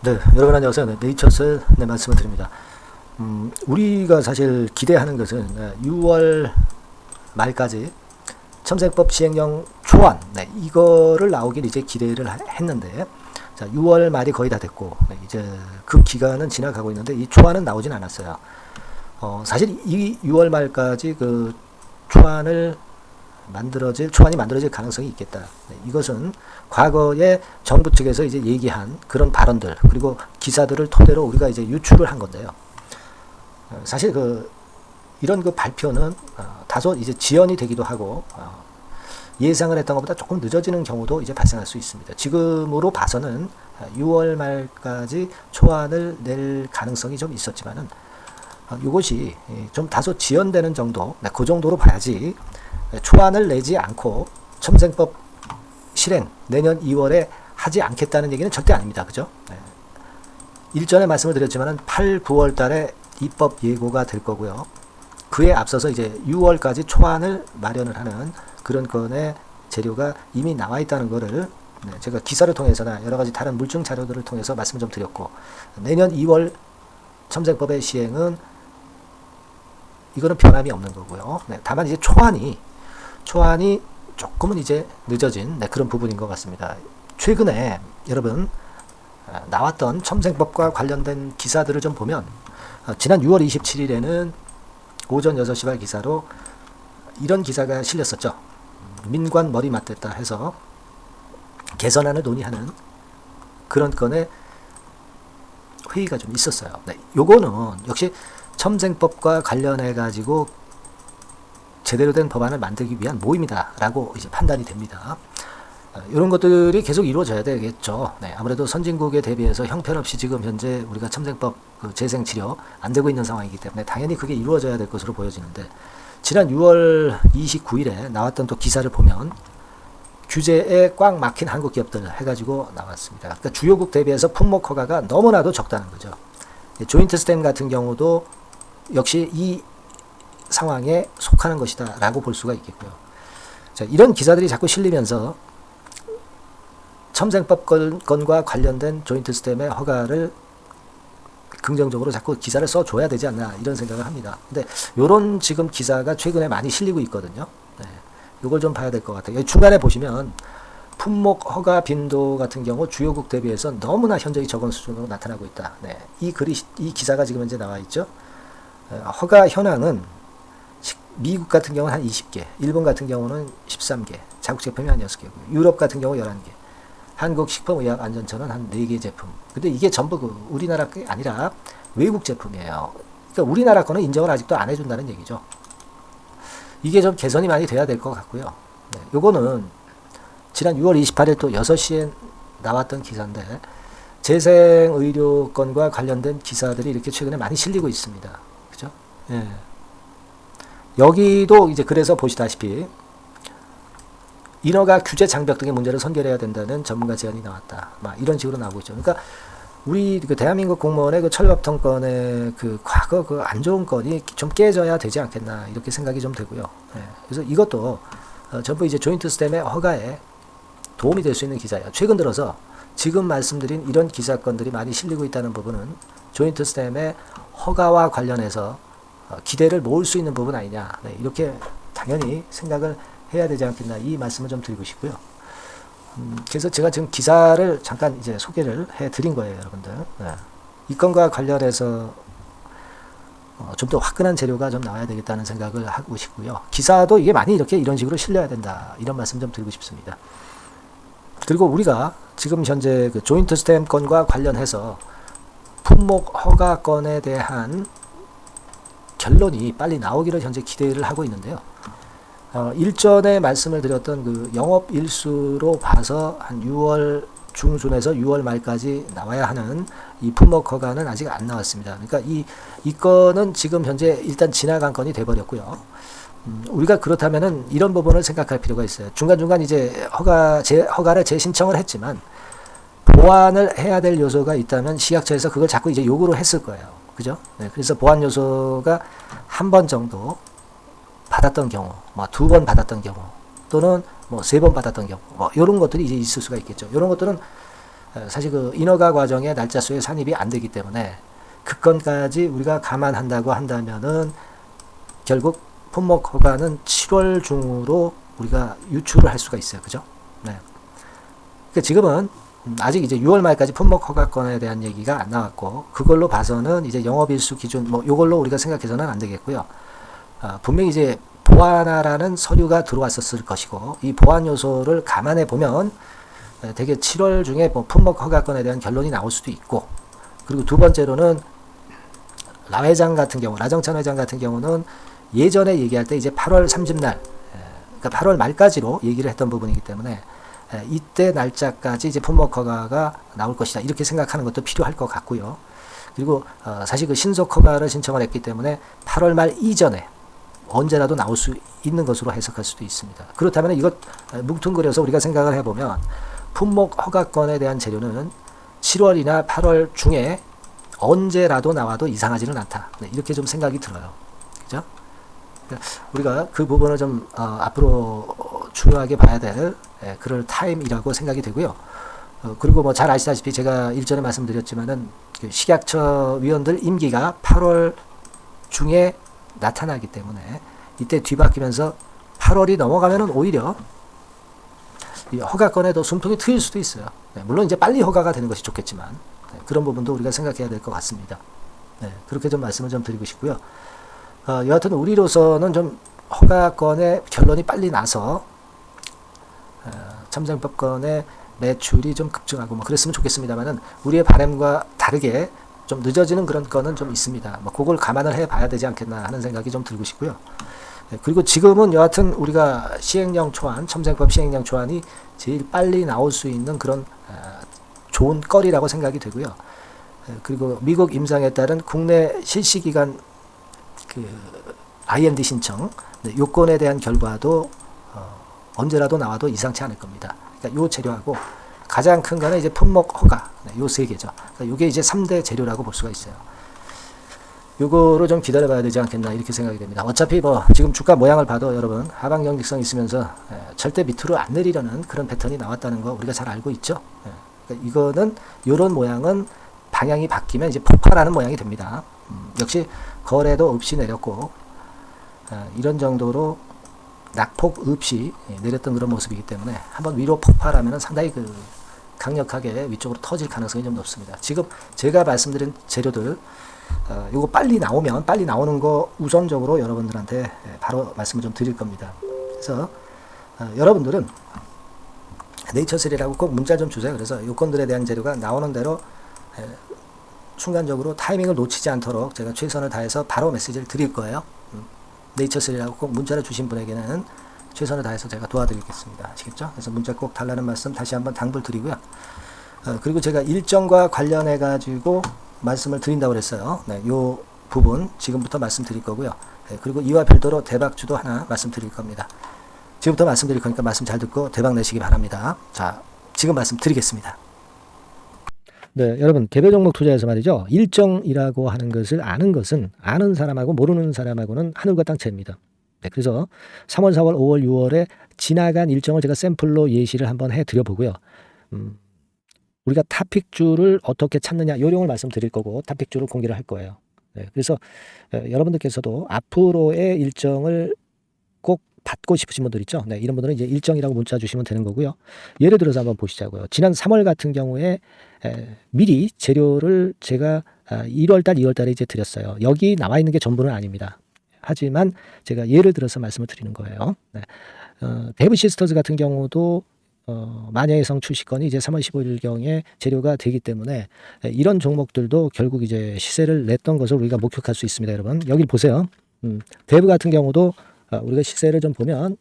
네, 여러분 안녕하세요. 네, 네이처스 말씀을 드립니다. 우리가 사실 기대하는 것은 6월 말까지 첨생법 시행령 초안 이거를 나오길 이제 기대를 했는데, 자 6월 말이 거의 다 됐고 이제 그 기간은 지나가고 있는데 이 초안은 나오진 않았어요. 사실 이 6월 말까지 그 초안이 만들어질 가능성이 있겠다. 이것은 과거에 정부 측에서 이제 얘기한 그런 발언들 그리고 기사들을 토대로 우리가 이제 유추를 한 건데요. 사실 이런 발표는 다소 이제 지연이 되기도 하고 예상을 했던 것보다 조금 늦어지는 경우도 이제 발생할 수 있습니다. 지금으로 봐서는 6월 말까지 초안을 낼 가능성이 좀 있었지만은 이것이 좀 다소 지연되는 정도, 그 정도로 봐야지 초안을 내지 않고 첨생법 실행 내년 2월에 하지 않겠다는 얘기는 절대 아닙니다. 그죠? 일전에 말씀을 드렸지만은 8, 9월 달에 입법 예고가 될 거고요. 그에 앞서서 이제 6월까지 초안을 마련을 하는 그런 건의 재료가 이미 나와 있다는 거를 제가 기사를 통해서나 여러 가지 다른 물증 자료들을 통해서 말씀을 좀 드렸고, 내년 2월 첨생법의 시행은 이거는 변함이 없는 거고요. 다만 이제 초안이 조금은 이제 늦어진 그런 부분인 것 같습니다. 최근에 여러분 나왔던 첨생법과 관련된 기사들을 좀 보면 지난 6월 27일에는 오전 6시 발 기사로 이런 기사가 실렸었죠. 민관 머리 맞댔다 해서 개선안을 논의하는 그런 건에 회의가 좀 있었어요. 요거는 역시 첨생법과 관련해 가지고 제대로 된 법안을 만들기 위한 모임이다라고 이제 판단이 됩니다. 이런 것들이 계속 이루어져야 되겠죠. 아무래도 선진국에 대비해서 형편없이 지금 현재 우리가 첨생법 재생 치료 안 되고 있는 상황이기 때문에 당연히 그게 이루어져야 될 것으로 보여지는데, 지난 6월 29일에 나왔던 또 기사를 보면 규제에 꽉 막힌 한국 기업들 해가지고 나왔습니다. 그러니까 주요국 대비해서 품목 허가가 너무나도 적다는 거죠. 조인트 스템 같은 경우도 역시 이 상황에 속하는 것이다 라고 볼 수가 있겠고요. 자, 이런 기사들이 자꾸 실리면서 첨생법 건과 관련된 조인트 스템의 허가를 긍정적으로 자꾸 기사를 써줘야 되지 않나 이런 생각을 합니다. 근데 요런 지금 기사가 최근에 많이 실리고 있거든요. 이걸 좀 봐야 될 것 같아요. 중간에 보시면 품목 허가 빈도 같은 경우 주요국 대비해서 너무나 현저히 적은 수준으로 나타나고 있다. 이 기사가 지금 현재 나와 있죠. 허가 현황은 미국 같은 경우는 한 20개, 일본 같은 경우는 13개, 자국 제품이 한 6개고요. 유럽 같은 경우 11개, 한국 식품의약안전처는 한 4개 제품. 근데 이게 전부 우리나라 게 아니라 외국 제품이에요. 그러니까 우리나라 거는 인정을 아직도 안 해준다는 얘기죠. 이게 좀 개선이 많이 돼야 될 것 같고요. 요거는 지난 6월 28일 또 6시에 나왔던 기사인데, 재생의료건과 관련된 기사들이 이렇게 최근에 많이 실리고 있습니다. 그죠? 여기도 이제 그래서 보시다시피 인허가 규제 장벽 등의 문제를 선결해야 된다는 전문가 제안이 나왔다. 이런 식으로 나오고 있죠. 그러니까 우리 대한민국 공무원의 철밥통건의 과거 안 좋은 건이 좀 깨져야 되지 않겠나 이렇게 생각이 좀 되고요. 그래서 이것도 전부 이제 조인트 스템의 허가에 도움이 될 수 있는 기사예요. 최근 들어서 지금 말씀드린 이런 기사건들이 많이 실리고 있다는 부분은 조인트 스템의 허가와 관련해서 기대를 모을 수 있는 부분 아니냐, 이렇게 당연히 생각을 해야 되지 않겠나 이 말씀을 좀 드리고 싶고요. 그래서 제가 지금 기사를 잠깐 이제 소개를 해드린 거예요, 여러분들. 이 건과 관련해서 좀 더 화끈한 재료가 좀 나와야 되겠다는 생각을 하고 싶고요. 기사도 이게 많이 이런 식으로 실려야 된다, 이런 말씀 좀 드리고 싶습니다. 그리고 우리가 지금 현재 조인트 스탬 건과 관련해서 품목 허가 건에 대한 결론이 빨리 나오기를 현재 기대를 하고 있는데요. 일전에 말씀을 드렸던 영업 일수로 봐서 한 6월 중순에서 6월 말까지 나와야 하는 이 품목 허가는 아직 안 나왔습니다. 그러니까 이 건은 지금 현재 일단 지나간 건이 돼버렸고요. 우리가 그렇다면은 이런 부분을 생각할 필요가 있어요. 중간중간 이제 허가를 재신청을 했지만 보완을 해야 될 요소가 있다면 시약처에서 그걸 자꾸 이제 요구를 했을 거예요. 그죠? 그래서 보완 요소가 한 번 정도 받았던 경우, 2번 받았던 경우, 또는 3번 받았던 경우, 이런 것들이 이제 있을 수가 있겠죠. 이런 것들은 사실 그 인허가 과정에 날짜수에 산입이 안 되기 때문에 그 건까지 우리가 감안한다고 한다면은 결국 품목 허가는 7월 중으로 우리가 유출을 할 수가 있어요. 그죠? 네. 그러니까 지금은 아직 이제 6월 말까지 품목 허가권에 대한 얘기가 안 나왔고, 그걸로 봐서는 이제 영업일수 기준 뭐 요걸로 우리가 생각해서는 안 되겠고요. 분명히 이제 보완하라는 서류가 들어왔었을 것이고, 이 보완 요소를 감안해 보면 대개 7월 중에 뭐 품목 허가권에 대한 결론이 나올 수도 있고, 그리고 두 번째로는 라 회장 같은 경우, 라정찬 회장 같은 경우는 예전에 얘기할 때 이제 8월 30날, 그러니까 8월 말까지로 얘기를 했던 부분이기 때문에 이때 날짜까지 이제 품목 허가가 나올 것이다, 이렇게 생각하는 것도 필요할 것 같고요. 그리고 사실 그 신속 허가를 신청을 했기 때문에 8월 말 이전에 언제라도 나올 수 있는 것으로 해석할 수도 있습니다. 그렇다면 이것 뭉뚱그려서 우리가 생각을 해보면 품목 허가권에 대한 재료는 7월이나 8월 중에 언제라도 나와도 이상하지는 않다. 네, 이렇게 좀 생각이 들어요. 그죠? 우리가 그 부분을 좀 앞으로 중요하게 봐야 될 그럴 타임이라고 생각이 되고요. 그리고 뭐 잘 아시다시피 제가 일전에 말씀드렸지만은 그 식약처 위원들 임기가 8월 중에 나타나기 때문에 이때 뒤바뀌면서 8월이 넘어가면은 오히려 이 허가권에 더 숨통이 트일 수도 있어요. 네, 물론 이제 빨리 허가가 되는 것이 좋겠지만 그런 부분도 우리가 생각해야 될 것 같습니다. 네, 그렇게 좀 말씀을 좀 드리고 싶고요. 여하튼 우리로서는 좀 허가권의 결론이 빨리 나서 첨정법권의 매출이 좀 급증하고 뭐 그랬으면 좋겠습니다만은 우리의 바람과 다르게 좀 늦어지는 그런 건은 좀 있습니다. 뭐 그걸 감안을 해봐야 되지 않겠나 하는 생각이 좀 들고 싶고요. 그리고 지금은 여하튼 우리가 시행령 초안, 첨정법 시행령 초안이 제일 빨리 나올 수 있는 그런 좋은 거리라고 생각이 되고요. 그리고 미국 임상에 따른 국내 실시기간 그 IND 신청, 요건에 대한 결과도 언제라도 나와도 이상치 않을 겁니다. 그러니까 요 재료하고 가장 큰 거는 이제 품목 허가, 요 세 개죠. 그러니까 요게 이제 3대 재료라고 볼 수가 있어요. 요거를 좀 기다려봐야 되지 않겠나 이렇게 생각이 됩니다. 어차피 뭐 지금 주가 모양을 봐도 여러분 하방 경직성 있으면서 절대 밑으로 안 내리려는 그런 패턴이 나왔다는 거 우리가 잘 알고 있죠. 그러니까 이거는 요런 모양은 방향이 바뀌면 이제 폭발하는 모양이 됩니다. 역시 거래도 없이 내렸고 이런 정도로 낙폭 없이 내렸던 그런 모습이기 때문에 한번 위로 폭발하면 상당히 그 강력하게 위쪽으로 터질 가능성이 좀 높습니다. 지금 제가 말씀드린 재료들 이거 빨리 나오면 빨리 나오는 거 우선적으로 여러분들한테 바로 말씀을 좀 드릴 겁니다. 그래서 여러분들은 네이처셀이라고 꼭 문자 좀 주세요. 그래서 요건들에 대한 재료가 나오는 대로 순간적으로 타이밍을 놓치지 않도록 제가 최선을 다해서 바로 메시지를 드릴 거예요. 네이처셀이라고 꼭 문자를 주신 분에게는 최선을 다해서 제가 도와드리겠습니다. 아시겠죠? 그래서 문자 꼭 달라는 말씀 다시 한번 당부를 드리고요. 그리고 제가 일정과 관련해 가지고 말씀을 드린다고 그랬어요. 네, 요 부분 지금부터 말씀드릴 거고요. 그리고 이와 별도로 대박주도 하나 말씀드릴 겁니다. 지금부터 말씀드릴 거니까 말씀 잘 듣고 대박 내시기 바랍니다. 자, 지금 말씀드리겠습니다. 네, 여러분 개별 종목 투자에서 말이죠. 일정이라고 하는 것을 아는 것은 아는 사람하고 모르는 사람하고는 하늘과 땅 차이입니다. 네, 그래서 3월, 4월, 5월, 6월에 지나간 일정을 제가 샘플로 예시를 한번 해드려 보고요. 우리가 타픽주를 어떻게 찾느냐 요령을 말씀드릴 거고 타픽주를 공개를 할 거예요. 네, 그래서 여러분들께서도 앞으로의 일정을 꼭 받고 싶으신 분들 있죠. 네, 이런 분들은 이제 일정이라고 문자 주시면 되는 거고요. 예를 들어서 한번 보시자고요. 지난 3월 같은 경우에 미리 재료를 제가 1월달, 2월달에 이제 드렸어요. 여기 나와 있는 게 전부는 아닙니다. 하지만 제가 예를 들어서 말씀을 드리는 거예요. 네. 데브 시스터즈 같은 경우도 마녀의성 출시건이 이제 3월 15일경에 재료가 되기 때문에 이런 종목들도 결국 이제 시세를 냈던 것을 우리가 목격할 수 있습니다, 여러분. 여기 보세요. 데브 같은 경우도 우리가 시세를 좀 보면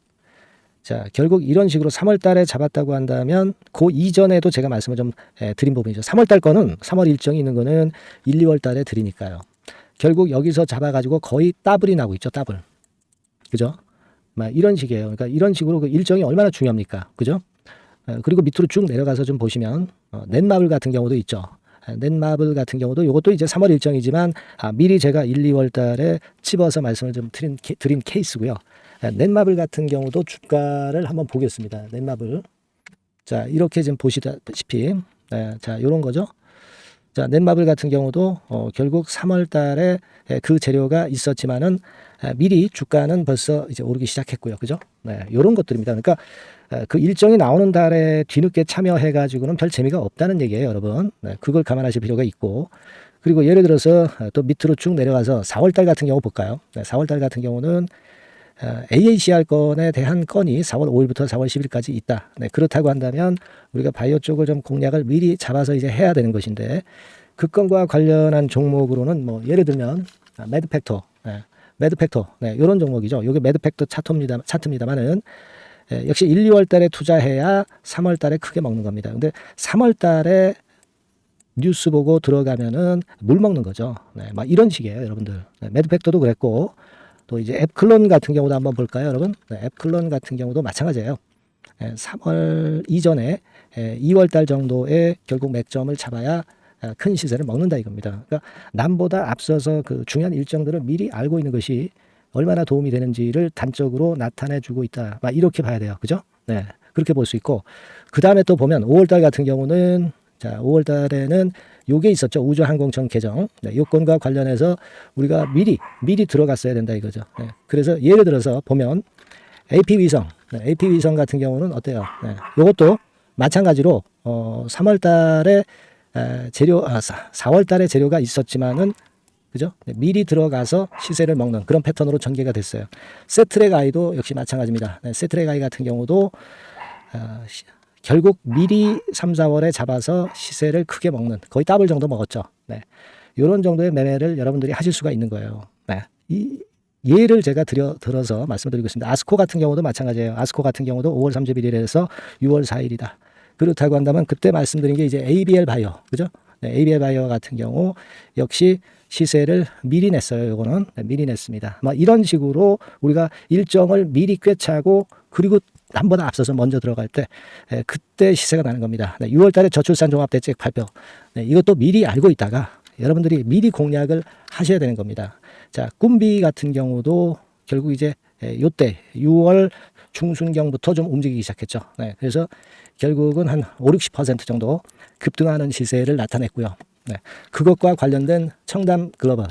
자, 결국 이런 식으로 3월 달에 잡았다고 한다면 그 이전에도 제가 말씀을 좀 드린 부분이죠. 3월 달 거는 3월 일정이 있는 거는 1, 2월 달에 드리니까요. 결국 여기서 잡아가지고 거의 더블이 나고 있죠. 더블. 그죠? 막 이런 식이에요. 그러니까 이런 식으로 그 일정이 얼마나 중요합니까? 그죠? 그리고 밑으로 쭉 내려가서 좀 보시면 넷마블 같은 경우도 있죠. 넷마블 같은 경우도 이것도 이제 3월 일정이지만 미리 제가 1, 2월 달에 집어서 말씀을 좀 드린 케이스고요. 넷마블 같은 경우도 주가를 한번 보겠습니다. 넷마블. 자, 이렇게 지금 보시다시피 네, 자, 요런 거죠. 자, 넷마블 같은 경우도 결국 3월 달에 그 재료가 있었지만은 미리 주가는 벌써 이제 오르기 시작했고요. 그죠? 네, 요런 것들입니다. 그러니까 그 일정이 나오는 달에 뒤늦게 참여해 가지고는 별 재미가 없다는 얘기예요, 여러분. 네, 그걸 감안하실 필요가 있고. 그리고 예를 들어서 또 밑으로 쭉 내려가서 4월 달 같은 경우 볼까요? 네, 4월 달 같은 경우는 AACR 건에 대한 건이 4월 5일부터 4월 10일까지 있다. 네, 그렇다고 한다면 우리가 바이오 쪽을 좀 공략을 미리 잡아서 이제 해야 되는 것인데 그 건과 관련한 종목으로는 뭐 예를 들면 매드팩터, 매드팩터, 네, 이런 종목이죠. 이게 매드팩터 차트입니다만은 역시 1, 2월 달에 투자해야 3월 달에 크게 먹는 겁니다. 근데 3월 달에 뉴스 보고 들어가면은 물 먹는 거죠. 네, 막 이런 식이에요, 여러분들. 네, 매드팩터도 그랬고 또 이제 앱클론 같은 경우도 한번 볼까요, 여러분? 네, 앱클론 같은 경우도 마찬가지예요. 3월 이전에 2월 달 정도에 결국 맥점을 잡아야 큰 시세를 먹는다 이겁니다. 그러니까 남보다 앞서서 그 중요한 일정들을 미리 알고 있는 것이 얼마나 도움이 되는지를 단적으로 나타내주고 있다. 막 이렇게 봐야 돼요, 그죠? 네, 그렇게 볼 수 있고 그 다음에 또 보면 5월 달 같은 경우는 자, 5월 달에는 요게 있었죠. 우주항공청 개정. 네, 요건과 관련해서 우리가 미리 들어갔어야 된다 이거죠. 네, 그래서 예를 들어서 보면 AP위성. 네, AP위성 같은 경우는 어때요? 네, 요것도 마찬가지로 3월 달에 재료 4월 달에 재료가 있었지만은 그죠? 네, 미리 들어가서 시세를 먹는 그런 패턴으로 전개가 됐어요. 세트랙 아이도 역시 마찬가지입니다. 네, 세트랙 아이 같은 경우도 결국 미리 3, 4월에 잡아서 시세를 크게 먹는 거의 더블 정도 먹었죠. 네. 이런 정도의 매매를 여러분들이 하실 수가 있는 거예요. 네. 이 예를 제가 들어서 말씀드리고 있습니다. 아스코 같은 경우도 마찬가지예요. 아스코 같은 경우도 5월 31일에서 6월 4일이다. 그렇다고 한다면 그때 말씀드린 게 이제 ABL 바이오, 그죠? 네, ABL 바이오 같은 경우 역시 시세를 미리 냈어요. 요거는 네, 미리 냈습니다. 뭐 이런 식으로 우리가 일정을 미리 꿰차고 그리고 남보다 앞서서 먼저 들어갈 때 그때 시세가 나는 겁니다. 네, 6월 달에 저출산 종합대책 발표. 네, 이것도 미리 알고 있다가 여러분들이 미리 공략을 하셔야 되는 겁니다. 자, 꿈비 같은 경우도 결국 이제 요때 6월 중순경부터 좀 움직이기 시작했죠. 네, 그래서 결국은 한 5, 60% 정도 급등하는 시세를 나타냈고요. 네, 그것과 관련된 청담 글로벌,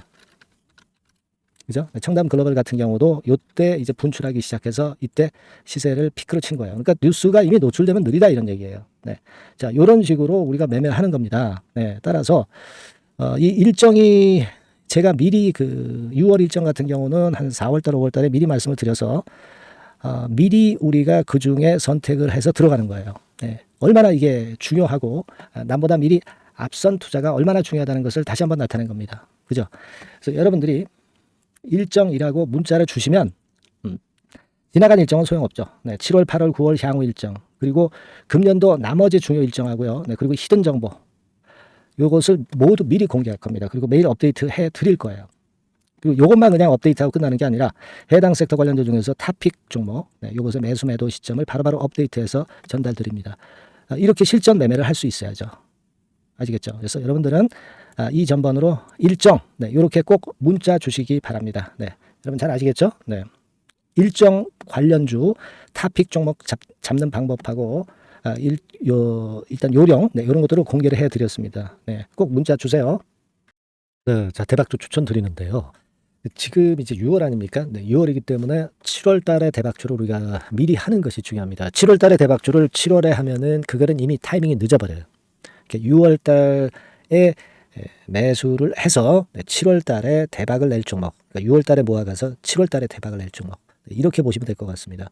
그죠? 청담 글로벌 같은 경우도 요때 이제 분출하기 시작해서 이때 시세를 피크로 친 거예요. 그러니까 뉴스가 이미 노출되면 느리다 이런 얘기예요. 네, 자, 요런 식으로 우리가 매매를 하는 겁니다. 네, 따라서 이 일정이 제가 미리 그 6월 일정 같은 경우는 한 4월달, 5월달에 미리 말씀을 드려서 미리 우리가 그 중에 선택을 해서 들어가는 거예요. 네, 얼마나 이게 중요하고 남보다 미리 앞선 투자가 얼마나 중요하다는 것을 다시 한번 나타낸 겁니다. 그죠? 그래서 여러분들이 일정이라고 문자를 주시면 지나간 일정은 소용없죠. 네, 7월, 8월, 9월 향후 일정 그리고 금년도 나머지 중요 일정하고요. 네, 그리고 히든 정보 요것을 모두 미리 공개할 겁니다. 그리고 매일 업데이트 해 드릴 거예요. 그리고 요것만 그냥 업데이트하고 끝나는 게 아니라 해당 섹터 관련주 중에서 탑픽 종목 요것의 매수 매도 시점을 바로바로 업데이트해서 전달 드립니다. 이렇게 실전 매매를 할 수 있어야죠. 아시겠죠? 그래서 여러분들은 이 전번으로 일정 이렇게 꼭 문자 주시기 바랍니다. 네, 여러분 잘 아시겠죠? 네, 일정 관련주 탑픽 종목 잡는 방법하고 일단 요령 이런 것들을 공개를 해드렸습니다. 네, 꼭 문자 주세요. 네, 자 대박주 추천드리는데요. 지금 이제 6월 아닙니까? 네, 6월이기 때문에 7월 달에 대박주를 우리가 미리 하는 것이 중요합니다. 7월 달에 대박주를 7월에 하면은 그거는 이미 타이밍이 늦어버려요. 6월 달에 매수를 해서 7월 달에 대박을 낼 종목, 그러니까 6월 달에 모아가서 7월 달에 대박을 낼 종목 이렇게 보시면 될 것 같습니다.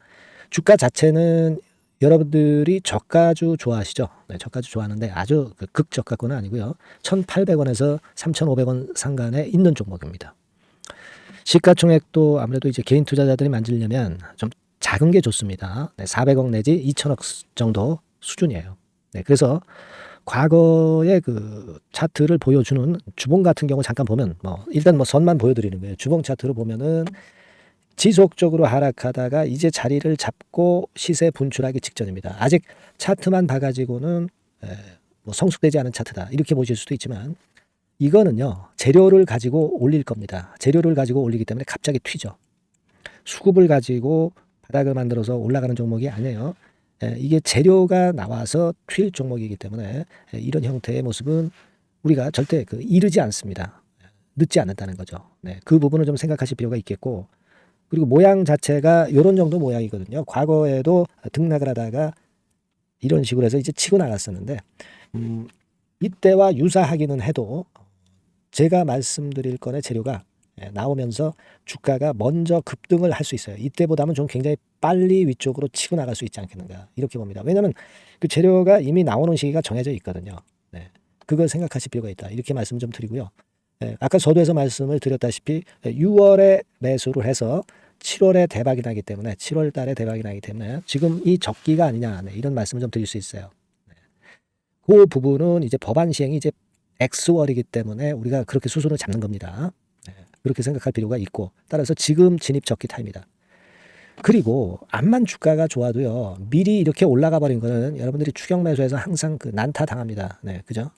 주가 자체는 여러분들이 저가주 좋아하시죠? 네, 저가주 좋아하는데 아주 극저가권은 아니고요. 1,800원에서 3,500원 상간에 있는 종목입니다. 시가총액도 아무래도 이제 개인 투자자들이 만지려면 좀 작은 게 좋습니다. 네, 400억 내지 2천억 정도 수준이에요. 네, 그래서 과거의 그 차트를 보여주는 주봉 같은 경우 잠깐 보면 일단 선만 보여드리는 거예요. 주봉 차트를 보면은 지속적으로 하락하다가 이제 자리를 잡고 시세 분출하기 직전입니다. 아직 차트만 봐가지고는 성숙되지 않은 차트다 이렇게 보실 수도 있지만 이거는요 재료를 가지고 올릴 겁니다. 재료를 가지고 올리기 때문에 갑자기 튀죠. 수급을 가지고 바닥을 만들어서 올라가는 종목이 아니에요. 이게 재료가 나와서 튈 종목이기 때문에 이런 형태의 모습은 우리가 절대 이르지 않습니다. 늦지 않는다는 거죠. 네, 그 부분을 좀 생각하실 필요가 있겠고, 그리고 모양 자체가 이런 정도 모양이거든요. 과거에도 등락을 하다가 이런 식으로 해서 이제 치고 나갔었는데, 이때와 유사하기는 해도 제가 말씀드릴 건의 재료가 나오면서 주가가 먼저 급등을 할 수 있어요. 이때보다는 좀 굉장히 빨리 위쪽으로 치고 나갈 수 있지 않겠는가, 이렇게 봅니다. 왜냐하면 그 재료가 이미 나오는 시기가 정해져 있거든요. 네, 그걸 생각하실 필요가 있다, 이렇게 말씀 좀 드리고요. 아까 서두에서 말씀을 드렸다시피 6월에 매수를 해서 7월에 대박이 나기 때문에, 7월 달에 대박이 나기 때문에 지금 이 적기가 아니냐, 이런 말씀을 좀 드릴 수 있어요. 그 부분은 이제 법안 시행이 이제 X월이기 때문에 우리가 그렇게 수순을 잡는 겁니다. 그렇게 생각할 필요가 있고, 따라서 지금 진입 적기 타입니다. 그리고 암만 주가가 좋아도요, 미리 이렇게 올라가 버린 거는 여러분들이 추격 매수해서 항상 난타 당합니다. 네, 그죠?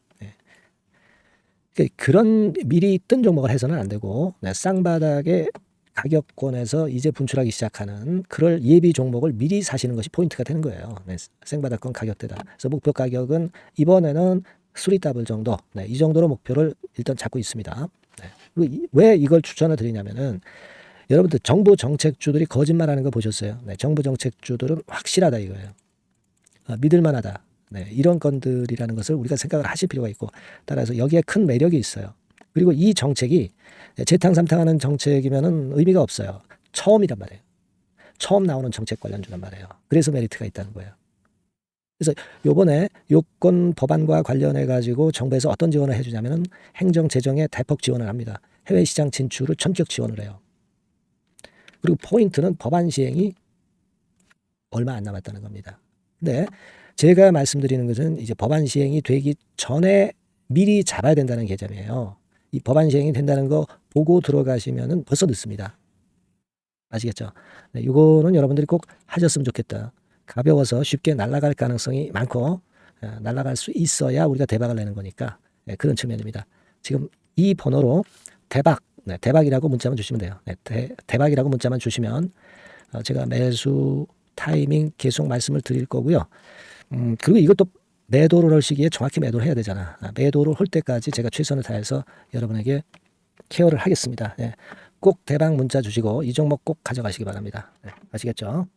그런 미리 뜬 종목을 해서는 안 되고, 쌍바닥의 가격권에서 이제 분출하기 시작하는 그럴 예비 종목을 미리 사시는 것이 포인트가 되는 거예요. 생바닥권 가격대다. 그래서 목표 가격은 이번에는 3더블 정도, 이 정도로 목표를 일단 잡고 있습니다. 그리고 왜 이걸 추천을 드리냐면은, 여러분들 정부 정책주들이 거짓말하는 거 보셨어요? 정부 정책주들은 확실하다 이거예요. 믿을만하다. 이런 건들이라는 것을 우리가 생각을 하실 필요가 있고, 따라서 여기에 큰 매력이 있어요. 그리고 이 정책이 재탕삼탕하는 정책이면은 의미가 없어요. 처음이란 말이에요. 처음 나오는 정책 관련주란 말이에요. 그래서 메리트가 있다는 거예요. 그래서 요번에 요건 법안과 관련해 가지고 정부에서 어떤 지원을 해주냐면은 행정 재정에 대폭 지원을 합니다. 해외 시장 진출을 전격 지원을 해요. 그리고 포인트는 법안 시행이 얼마 안 남았다는 겁니다. 근데 제가 말씀드리는 것은 이제 법안 시행이 되기 전에 미리 잡아야 된다는 개념이에요. 이 법안 시행이 된다는 거 보고 들어가시면은 벌써 늦습니다. 아시겠죠? 이거는 여러분들이 꼭 하셨으면 좋겠다. 가벼워서 쉽게 날아갈 가능성이 많고, 날아갈 수 있어야 우리가 대박을 내는 거니까, 그런 측면입니다. 지금 이 번호로 대박, 대박이라고 문자만 주시면 돼요. 대박이라고 문자만 주시면 제가 매수 타이밍 계속 말씀을 드릴 거고요. 그리고 이것도 매도를 할 시기에 정확히 매도를 해야 되잖아. 매도를 할 때까지 제가 최선을 다해서 여러분에게 케어를 하겠습니다. 꼭 대박 문자 주시고 이 종목 꼭 가져가시기 바랍니다. 아시겠죠?